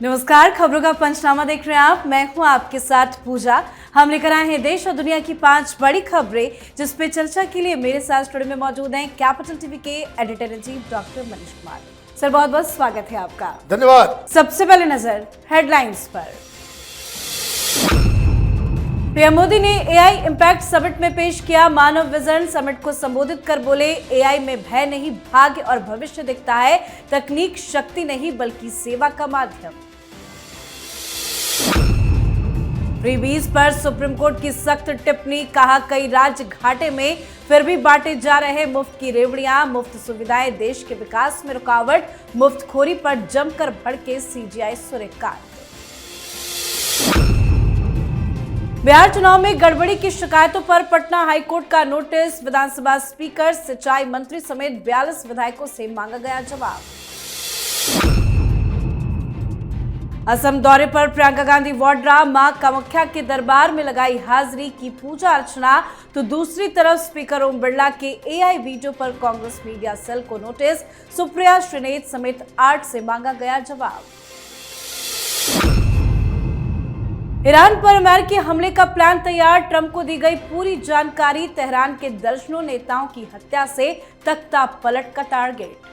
नमस्कार, खबरों का पंचनामा देख रहे हैं आप। मैं हूं आपके साथ पूजा। हम लेकर आए हैं देश और दुनिया की 5 बड़ी खबरें, जिस पे चर्चा के लिए मेरे साथ स्टूडियो में मौजूद हैं कैपिटल टीवी के editor in chief doctor Manish Kumar. Sir, बहुत बहुत स्वागत है आपका। धन्यवाद। सबसे पहले नजर हेडलाइंस पर। पीएम मोदी ने एआई इंपैक्ट समिट में पेश किया मानव विजन। समिट को संबोधित कर बोले, एआई में भय नहीं, भाग्य और भविष्य दिखता है। तकनीक शक्ति नहीं बल्कि सेवा का माध्यम। फ्रीबीज पर सुप्रीम कोर्ट की सख्त टिप्पणी, कहा कई राज्य घाटे में फिर भी बांटे जा रहे मुफ्त की रेवड़ियां। मुफ्त सुविधाएं देश के विकास में रुकावट। मुफ्तखोरी पर जमकर भड़के सीजीआई सूर्यकांत। बिहार चुनाव में गड़बड़ी की शिकायतों पर पटना हाईकोर्ट का नोटिस। विधानसभा स्पीकर, सिंचाई मंत्री समेत 42 विधायकों से मांगा गया जवाब। असम दौरे पर प्रियंका गांधी वाड्रा, मां कामाख्या के दरबार में लगाई हाजिरी, की पूजा अर्चना। तो दूसरी तरफ स्पीकर ओम बिरला के एआई वीडियो पर कांग्रेस मीडिया सेल को नोटिस। सुप्रिया श्रीनेत समेत 8 से मांगा गया जवाब। ईरान पर अमेरिकी हमले का प्लान तैयार, ट्रंप को दी गई पूरी जानकारी। तेहरान के दर्जनों नेताओं की हत्या से तख्ता पलट का टारगेट।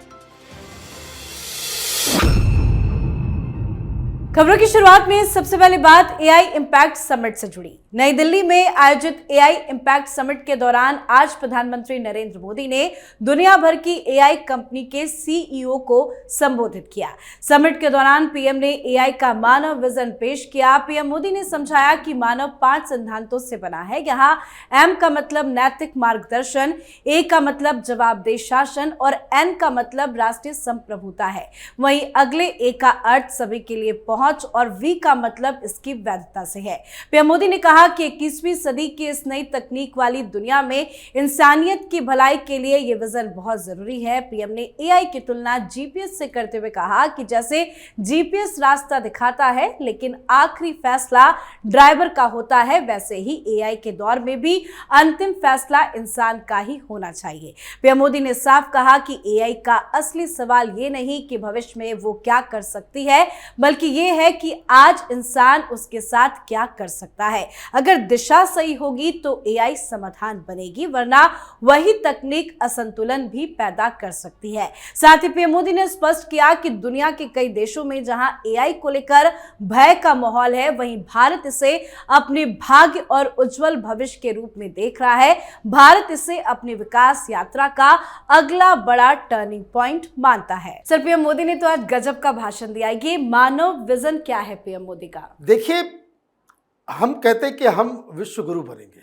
खबरों की शुरुआत में सबसे पहले बात एआई इंपैक्ट समिट से जुड़ी। नई दिल्ली में आयोजित एआई इंपैक्ट समिट के दौरान आज प्रधानमंत्री नरेंद्र मोदी ने दुनिया भर की एआई कंपनी के सीईओ को संबोधित किया। समिट के दौरान पीएम ने एआई का मानव विजन पेश किया। पीएम मोदी ने समझाया कि मानव 5 सिद्धांतों से बना है। यहाँ एम का मतलब नैतिक मार्गदर्शन, ए का मतलब जवाबदेह शासन और एन का मतलब राष्ट्रीय संप्रभुता है। वहीं अगले ए का अर्थ सभी के लिए पहुंच और वी का मतलब इसकी वैधता से है। पीएम मोदी ने कहा कि 21वीं सदी की इस नई तकनीक वाली दुनिया में इंसानियत की भलाई के लिए यह विजन बहुत जरूरी है। पीएम ने एआई की तुलना जीपीएस से करते हुए कहा कि जैसे जीपीएस रास्ता दिखाता है लेकिन आखिरी फैसला ड्राइवर का होता है, वैसे ही एआई के दौर में भी अंतिम फैसला इंसान का ही होना चाहिए। पीएम मोदी ने साफ कहा कि एआई का असली सवाल ये नहीं कि भविष्य में वो क्या कर सकती है, बल्कि ये है कि आज इंसान उसके साथ क्या कर सकता है। अगर दिशा सही होगी तो एआई समाधान बनेगी, वरना वही तकनीक असंतुलन भी पैदा कर सकती है। साथ ही पीएम मोदी ने स्पष्ट किया कि दुनिया के कई देशों में जहां एआई को लेकर भय का माहौल है, वहीं भारत इसे अपने भाग्य और उज्जवल भविष्य के रूप में देख रहा है। भारत इसे अपनी विकास यात्रा का अगला बड़ा टर्निंग पॉइंट मानता है। सर, पीएम मोदी ने तो आज गजब का भाषण दिया। ये मानव विजन क्या है पीएम मोदी का? देखिए, हम कहते हैं कि हम विश्व गुरु बनेंगे।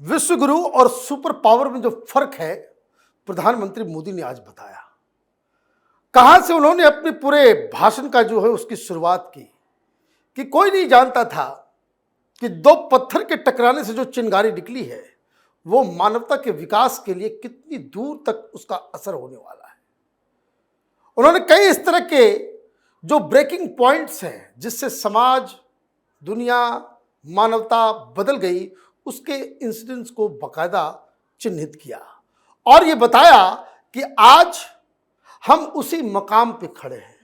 विश्व गुरु और सुपर पावर में जो फर्क है, प्रधानमंत्री मोदी ने आज बताया। कहां से उन्होंने अपने पूरे भाषण का जो है उसकी शुरुआत की कि कोई नहीं जानता था कि 2 पत्थर के टकराने से जो चिंगारी निकली है वो मानवता के विकास के लिए कितनी दूर तक उसका असर होने वाला है। उन्होंने कई इस तरह के जो ब्रेकिंग पॉइंट्स हैं जिससे समाज, दुनिया, मानवता बदल गई, उसके इंसिडेंट्स को बाकायदा चिन्हित किया और ये बताया कि आज हम उसी मकाम पे खड़े हैं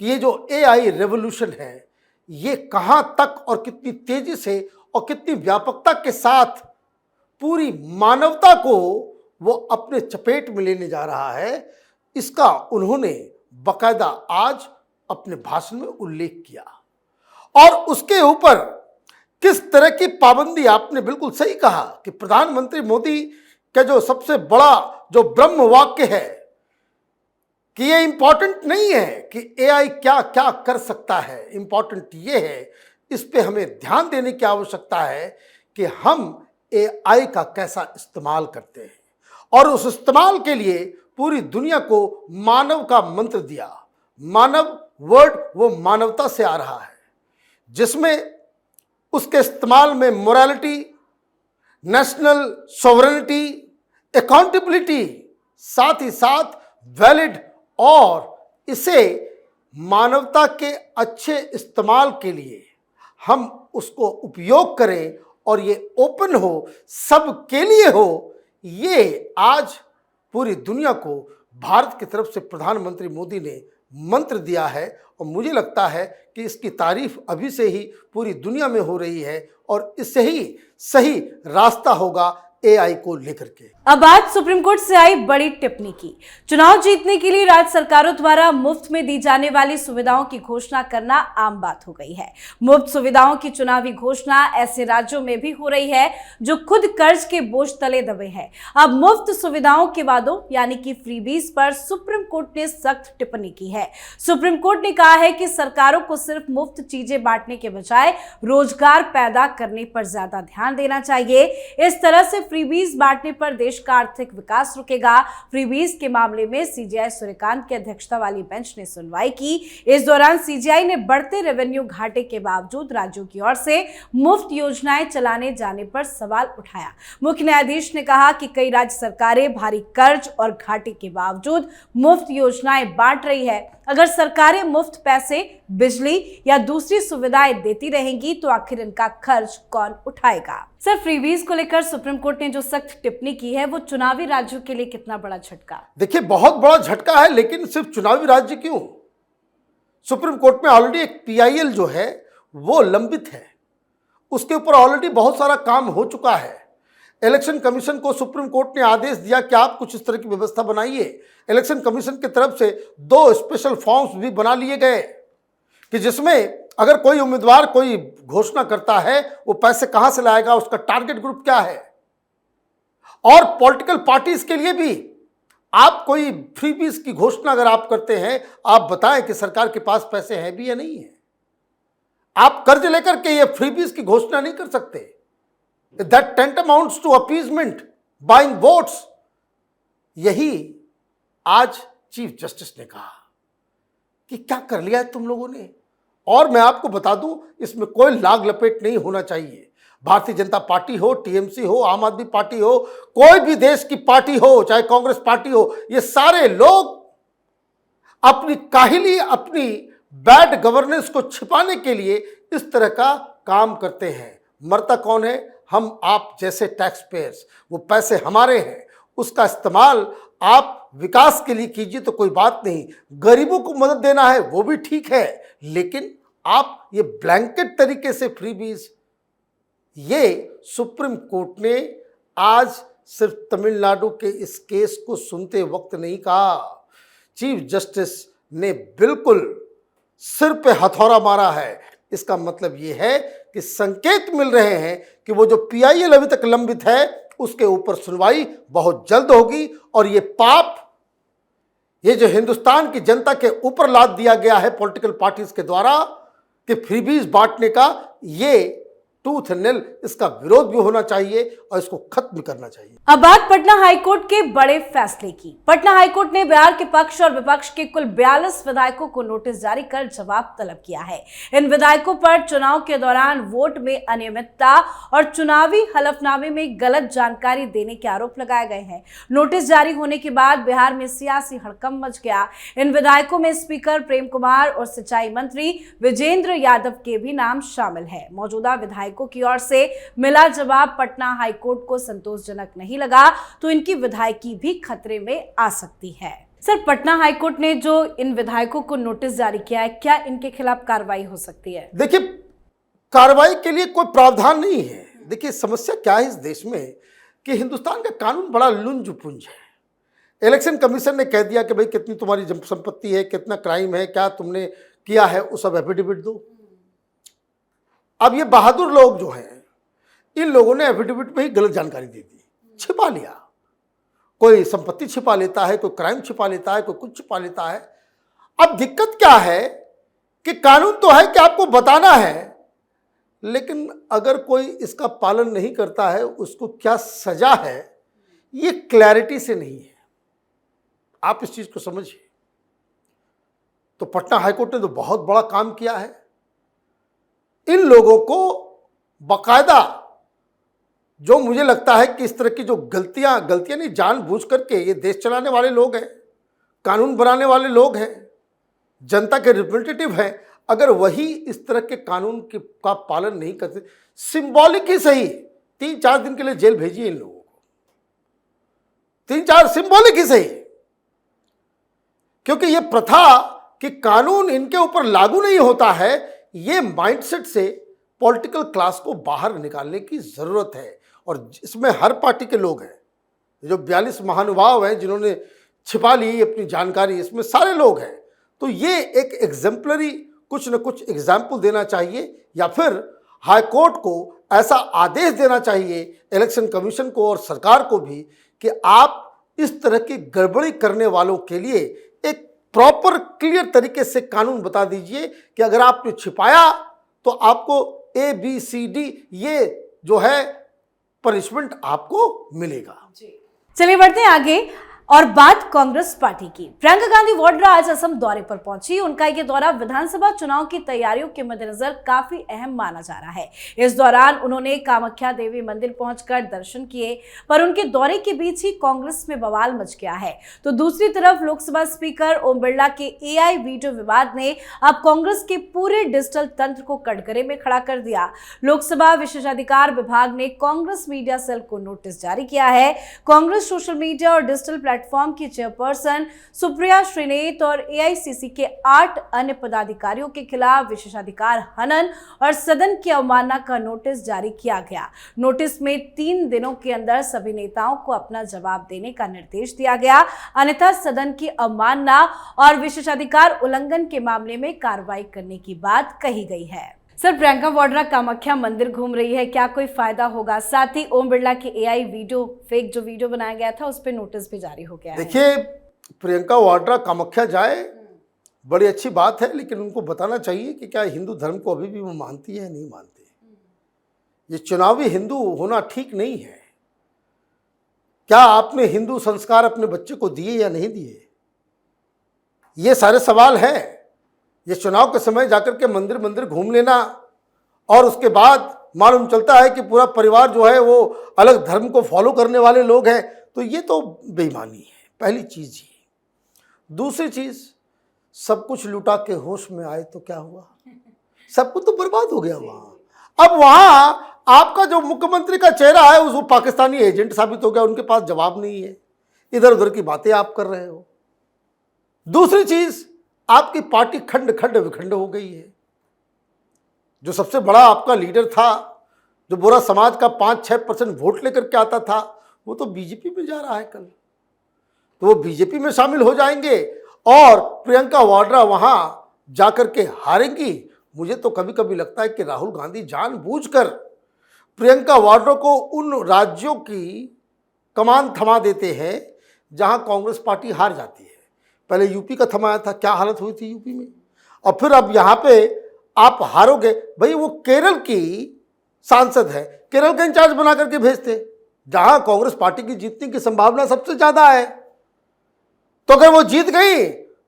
कि ये जो एआई रेवोल्यूशन है ये कहां तक और कितनी तेजी से और कितनी व्यापकता के साथ पूरी मानवता को वो अपने चपेट में लेने जा रहा है, इसका उन्होंने बाकायदा आज अपने भाषण में उल्लेख किया। और उसके ऊपर किस तरह की पाबंदी, आपने बिल्कुल सही कहा कि प्रधानमंत्री मोदी का जो सबसे बड़ा जो ब्रह्म वाक्य है कि ये इंपॉर्टेंट नहीं है कि एआई क्या क्या कर सकता है, इंपॉर्टेंट ये है, इस पे हमें ध्यान देने की आवश्यकता है कि हम एआई का कैसा इस्तेमाल करते हैं। और उस इस्तेमाल के लिए पूरी दुनिया को मानव का मंत्र दिया। मानव वर्ड वो मानवता से आ रहा है, जिसमें उसके इस्तेमाल में मोरालिटी, नेशनल सॉवरेनिटी, अकाउंटेबिलिटी, साथ ही साथ वैलिड, और इसे मानवता के अच्छे इस्तेमाल के लिए हम उसको उपयोग करें और ये ओपन हो, सबके लिए हो। ये आज पूरी दुनिया को भारत की तरफ से प्रधानमंत्री मोदी ने मंत्र दिया है और मुझे लगता है कि इसकी तारीफ अभी से ही पूरी दुनिया में हो रही है और इससे ही सही रास्ता होगा एआई को लेकर के। अब आज सुप्रीम कोर्ट से आई बड़ी टिप्पणी की। चुनाव जीतने के लिए राज्य सरकारों द्वारा मुफ्त में दी जाने वाली सुविधाओं की घोषणा करना आम बात हो गई है। मुफ्त सुविधाओं की चुनावी घोषणा ऐसे राज्यों में भी हो रही है जो खुद कर्ज के बोझ तले दबे हैं। अब मुफ्त सुविधाओं के वादों यानी कि फ्रीबीज पर सुप्रीम कोर्ट ने सख्त टिप्पणी की है। सुप्रीम कोर्ट ने कहा है कि सरकारों को सिर्फ मुफ्त चीजें बांटने के बजाय रोजगार पैदा करने पर ज्यादा ध्यान देना चाहिए। इस तरह से फ्रीबीज बांटने पर देश का आर्थिक विकास रुकेगा। फ्रीबीज के मामले में सीजेआई सूर्यकांत की अध्यक्षता वाली बेंच ने सुनवाई की। इस दौरान सीजेआई ने बढ़ते रेवेन्यू घाटे के बावजूद राज्यों की ओर से मुफ्त योजनाएं चलाने जाने पर सवाल उठाया। मुख्य न्यायाधीश ने कहा कि कई राज्य सरकारें भारी कर्ज और घाटे के बावजूद मुफ्त योजनाएं बांट रही है। अगर सरकारें मुफ्त पैसे, बिजली या दूसरी सुविधाएं देती रहेंगी तो आखिर इनका खर्च कौन उठाएगा। सर, फ्रीबीज को लेकर सुप्रीम कोर्ट ने जो सख्त टिप्पणी की है वो चुनावी राज्यों के लिए कितना बड़ा झटका? देखिए, बहुत बड़ा झटका है, लेकिन सिर्फ चुनावी राज्य क्यों, सुप्रीम कोर्ट में ऑलरेडी एक पीआईएल जो है वो लंबित है, उसके ऊपर ऑलरेडी बहुत सारा काम हो चुका है। इलेक्शन कमीशन को सुप्रीम कोर्ट ने आदेश दिया कि आप कुछ इस तरह की व्यवस्था बनाइए। इलेक्शन कमीशन की तरफ से 2 स्पेशल फॉर्म्स भी बना लिए गए कि जिसमें अगर कोई उम्मीदवार कोई घोषणा करता है वो पैसे कहां से लाएगा, उसका टारगेट ग्रुप क्या है, और पॉलिटिकल पार्टीज के लिए भी आप कोई फ्रीबीज की घोषणा अगर आप करते हैं, आप बताएं कि सरकार के पास पैसे हैं भी या नहीं है। आप कर्ज लेकर के ये फ्रीबीज की घोषणा नहीं कर सकते। That tantamounts to appeasement, buying votes। यही आज चीफ जस्टिस ने कहा कि क्या कर लिया है तुम लोगों ने। और मैं आपको बता दूं, इसमें कोई लाग लपेट नहीं होना चाहिए। भारतीय जनता पार्टी हो, टीएमसी हो, आम आदमी पार्टी हो, कोई भी देश की पार्टी हो, चाहे कांग्रेस पार्टी हो, ये सारे लोग अपनी काहिली, अपनी बैड गवर्नेंस को छिपाने के लिए इस तरह का काम करते हैं। मरता कौन है? हम आप जैसे टैक्स पेयर्स। वो पैसे हमारे हैं, उसका इस्तेमाल आप विकास के लिए कीजिए तो कोई बात नहीं। गरीबों को मदद देना है वो भी ठीक है, लेकिन आप ये ब्लैंकेट तरीके से फ्रीबीज, ये सुप्रीम कोर्ट ने आज सिर्फ तमिलनाडु के इस केस को सुनते वक्त नहीं कहा। चीफ जस्टिस ने बिल्कुल सिर पे हथौड़ा मारा है। इसका मतलब ये है कि संकेत मिल रहे हैं कि वो जो पीआईएल अभी तक लंबित है उसके ऊपर सुनवाई बहुत जल्द होगी, और ये पाप, ये जो हिंदुस्तान की जनता के ऊपर लाद दिया गया है पॉलिटिकल पार्टीज के द्वारा कि फ्रीबीज बांटने का, ये टूथ नेल, इसका विरोध भी होना चाहिए और इसको खत्म करना चाहिए। अब बात पटना हाईकोर्ट के बड़े फैसले की। पटना हाईकोर्ट ने बिहार के पक्ष और विपक्ष के कुल 42 विधायकों को नोटिस जारी कर जवाब तलब किया है। इन विधायकों पर चुनाव के दौरान वोट में अनियमितता और चुनावी हलफनामे में गलत जानकारी देने के आरोप लगाए गए हैं। नोटिस जारी होने के बाद बिहार में सियासी हड़कंप मच गया। इन विधायकों में स्पीकर प्रेम कुमार और सिंचाई मंत्री विजेंद्र यादव के भी नाम शामिल है। मौजूदा विधायकों की ओर से मिला जवाब पटना हाईकोर्ट को संतोषजनक नहीं लगा तो इनकी विधायकी भी खतरे में आ सकती है। सर, पटना हाईकोर्ट ने जो इन विधायकों को नोटिस जारी किया है, क्या इनके खिलाफ कार्रवाई हो सकती है? देखिए, कार्रवाई के लिए कोई प्रावधान नहीं है। देखिए, समस्या क्या है इस देश में कि हिंदुस्तान का कानून बड़ा लुंज पुंज है। इलेक्शन कमीशन ने कह दिया कि भाई कितनी तुम्हारी संपत्ति है, कितना क्राइम है, क्या तुमने किया है, वो सब एफिडेविट दो। अब ये बहादुर लोग जो हैं, इन लोगों ने एफिडेविट में ही गलत जानकारी दे दी, छिपा लिया। कोई संपत्ति छिपा लेता है, कोई क्राइम छिपा लेता है, कोई कुछ छिपा लेता है। अब दिक्कत क्या है कि कानून तो है कि आपको बताना है, लेकिन अगर कोई इसका पालन नहीं करता है उसको क्या सजा है, ये क्लैरिटी से नहीं है। आप इस चीज को समझिए। तो पटना हाईकोर्ट ने तो बहुत बड़ा काम किया है। इन लोगों को बाकायदा, जो मुझे लगता है कि इस तरह की जो गलतियां नहीं, जानबूझ करके, ये देश चलाने वाले लोग हैं, कानून बनाने वाले लोग हैं, जनता के रिप्रेजेंटेटिव हैं, अगर वही इस तरह के कानून का पालन नहीं करते, सिंबॉलिक ही सही 3-4 दिन के लिए जेल भेजिए इन लोगों को, 3-4 सिंबॉलिक ही सही। क्योंकि ये प्रथा कि कानून इनके ऊपर लागू नहीं होता है, ये माइंडसेट से पॉलिटिकल क्लास को बाहर निकालने की ज़रूरत है। और इसमें हर पार्टी के लोग हैं, जो 42 महानुभाव हैं जिन्होंने छिपा ली अपनी जानकारी, इसमें सारे लोग हैं। तो ये एक एग्जाम्पलरी कुछ न कुछ एग्जाम्पल देना चाहिए, या फिर हाई कोर्ट को ऐसा आदेश देना चाहिए, इलेक्शन कमीशन को और सरकार को भी, कि आप इस तरह की गड़बड़ी करने वालों के लिए एक प्रॉपर क्लियर तरीके से कानून बता दीजिए कि अगर आपने छिपाया तो आपको ABCD ये जो है पनिशमेंट आपको मिलेगा। चलिए बढ़ते हैं आगे और बात कांग्रेस पार्टी की। प्रियंका गांधी वाड्रा आज असम दौरे पर पहुंची। उनका ये दौरा विधानसभा चुनाव की तैयारियों के मद्देनजर काफी अहम माना जा रहा है। इस दौरान उन्होंने कामाख्या देवी मंदिर पहुंचकर दर्शन किए, पर उनके दौरे के बीच ही कांग्रेस में बवाल मच गया है। तो दूसरी तरफ लोकसभा स्पीकर ओम बिरला के AI वीडियो विवाद ने अब कांग्रेस के पूरे डिजिटल तंत्र को कटघरे में खड़ा कर दिया। लोकसभा विशेषाधिकार विभाग ने कांग्रेस मीडिया सेल को नोटिस जारी किया है। कांग्रेस सोशल मीडिया और डिजिटल प्लेटफॉर्म की चेयरपर्सन सुप्रिया श्रीनेत और AICC के 8 अन्य पदाधिकारियों के खिलाफ विशेषाधिकार हनन और सदन की अवमानना का नोटिस जारी किया गया। नोटिस में 3 दिनों के अंदर सभी नेताओं को अपना जवाब देने का निर्देश दिया गया, अन्यथा सदन की अवमानना और विशेषाधिकार उल्लंघन के मामले में कार्रवाई करने की बात कही गई है। सर, प्रियंका वाड्रा कामाख्या मंदिर घूम रही है, क्या कोई फायदा होगा? साथ ही ओम बिरला के AI वीडियो फेक जो वीडियो बनाया गया था उस पर नोटिस भी जारी हो गया है। देखिए, प्रियंका वाड्रा कामाख्या जाए बड़ी अच्छी बात है, लेकिन उनको बताना चाहिए कि क्या हिंदू धर्म को अभी भी वो मानती है, नहीं मानती। ये चुनावी हिंदू होना ठीक नहीं है। क्या आपने हिंदू संस्कार अपने बच्चे को दिए या नहीं दिए, ये सारे सवाल हैं। ये चुनाव के समय जाकर के मंदिर मंदिर घूम लेना और उसके बाद मालूम चलता है कि पूरा परिवार जो है वो अलग धर्म को फॉलो करने वाले लोग हैं, तो ये तो बेईमानी है, पहली चीज़ ये। दूसरी चीज़, सब कुछ लुटा के होश में आए तो क्या हुआ, सब कुछ तो बर्बाद हो गया वहाँ। अब वहाँ आपका जो मुख्यमंत्री का चेहरा है वो पाकिस्तानी एजेंट साबित हो गया, उनके पास जवाब नहीं है, इधर उधर की बातें आप कर रहे हो। दूसरी चीज़, आपकी पार्टी खंड खंड विखंड हो गई है। जो सबसे बड़ा आपका लीडर था, जो बोरा समाज का 5-6% वोट लेकर के आता था, वो तो बीजेपी में जा रहा है कल, तो वो बीजेपी में शामिल हो जाएंगे और प्रियंका वाड्रा वहां जाकर के हारेंगी। मुझे तो कभी कभी लगता है कि राहुल गांधी जानबूझकर प्रियंका वाड्रा को उन राज्यों की कमान थमा देते हैं जहां कांग्रेस पार्टी हार जाती है। पहले यूपी का थमाया था, क्या हालत हुई थी यूपी में, और फिर अब यहाँ पे आप हारोगे। भाई वो केरल की सांसद है, केरल का इंचार्ज बना करके भेजते, जहां कांग्रेस पार्टी की जीतने की संभावना सबसे ज्यादा है। तो अगर वो जीत गई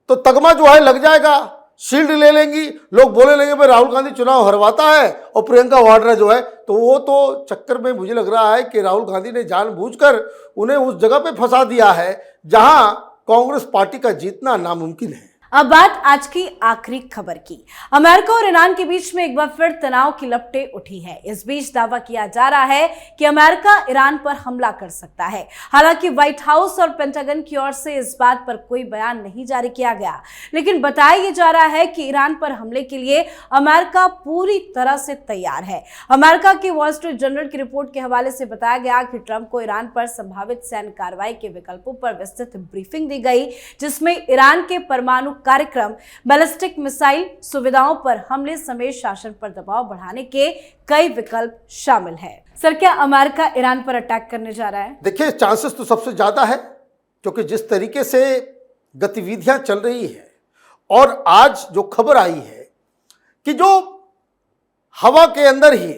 तो तगमा जो है लग जाएगा, शील्ड ले लेंगी, लोग बोले लेंगे भाई राहुल गांधी चुनाव हरवाता है, और प्रियंका वाड्रा जो है, तो वो तो चक्कर में मुझे लग रहा है कि राहुल गांधी ने जानबूझकर उन्हें उस जगह पे फंसा दिया है जहां कांग्रेस पार्टी का जीतना नामुमकिन है। अब बात आज की आखिरी खबर की। अमेरिका और ईरान के बीच में एक बार फिर तनाव की लपटें उठी है। इस बीच दावा किया जा रहा है कि अमेरिका ईरान पर हमला कर सकता है। हालांकि व्हाइट हाउस और पेंटागन की ओर से इस बात पर कोई बयान नहीं जारी किया गया, लेकिन बताया यह जा रहा है कि ईरान पर हमले के लिए अमेरिका पूरी तरह से तैयार है। अमेरिका की वॉल स्ट्रीट जर्नल की रिपोर्ट के हवाले से बताया गया कि ट्रंप को ईरान पर संभावित सैन्य कार्रवाई के विकल्पों पर विस्तृत ब्रीफिंग दी गई, जिसमें ईरान के परमाणु कार्यक्रम, बैलिस्टिक मिसाइल सुविधाओं पर हमले समेत शासन पर दबाव बढ़ाने के कई विकल्प शामिल है। सर, क्या अमेरिका ईरान पर अटैक करने जा रहा है? देखिए, चांसेस तो सबसे ज्यादा है, क्योंकि जिस तरीके से गतिविधियां चल रही है, और आज जो खबर आई है कि जो हवा के अंदर ही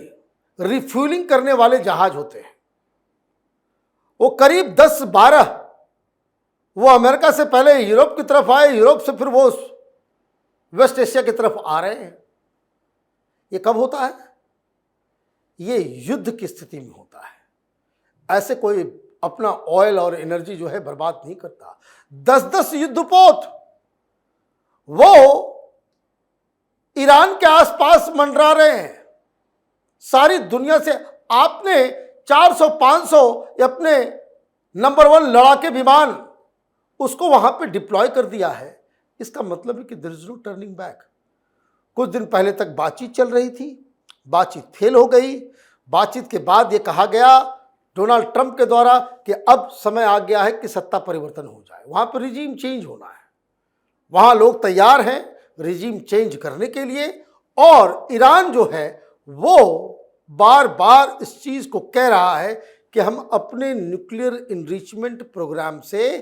रिफ्यूलिंग करने वाले जहाज होते हैं, वो करीब 10-12 वो अमेरिका से पहले यूरोप की तरफ आए, यूरोप से फिर वो वेस्ट एशिया की तरफ आ रहे हैं। ये कब होता है? ये युद्ध की स्थिति में होता है। ऐसे कोई अपना ऑयल और एनर्जी जो है बर्बाद नहीं करता। 10-10 युद्धपोत वो ईरान के आसपास मंडरा रहे हैं। सारी दुनिया से आपने 400-500 अपने नंबर 1 लड़ाके विमान उसको वहां पे डिप्लॉय कर दिया है। इसका मतलब है कि there is no turning back. कुछ दिन पहले तक बातचीत चल रही थी, बातचीत फेल हो गई। बातचीत के बाद ये कहा गया डोनाल्ड ट्रंप के द्वारा कि अब समय आ गया है कि सत्ता परिवर्तन हो जाए, वहां पर रिजीम चेंज होना है। वहां लोग तैयार हैं रिजीम चेंज करने के लिए, और ईरान जो है वो बार बार इस चीज को कह रहा है कि हम अपने न्यूक्लियर इनरिचमेंट प्रोग्राम से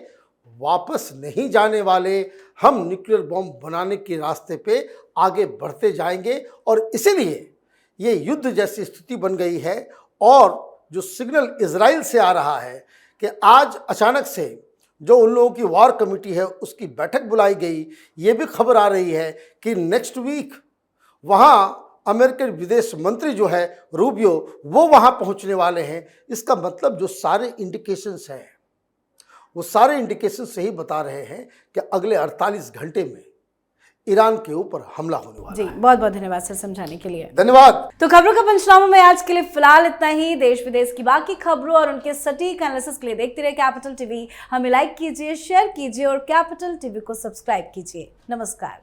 वापस नहीं जाने वाले, हम न्यूक्लियर बॉम्ब बनाने के रास्ते पे आगे बढ़ते जाएंगे। और इसीलिए ये युद्ध जैसी स्थिति बन गई है। और जो सिग्नल इजराइल से आ रहा है कि आज अचानक से जो उन लोगों की वॉर कमेटी है उसकी बैठक बुलाई गई, ये भी खबर आ रही है कि नेक्स्ट वीक वहाँ अमेरिकन विदेश मंत्री जो है रूबियो वो वहाँ पहुँचने वाले हैं। इसका मतलब जो सारे इंडिकेशंस हैं वो सारे इंडिकेशंस यही बता रहे हैं कि अगले 48 घंटे में ईरान के ऊपर हमला होने वाला है। बहुत बहुत धन्यवाद सर समझाने के लिए। धन्यवाद। तो खबरों का पंचनामा में आज के लिए फिलहाल इतना ही। देश विदेश की बाकी खबरों और उनके सटीक एनालिसिस के लिए देखते रहे कैपिटल टीवी। हमें लाइक कीजिए, शेयर कीजिए और कैपिटल टीवी को सब्सक्राइब कीजिए। नमस्कार।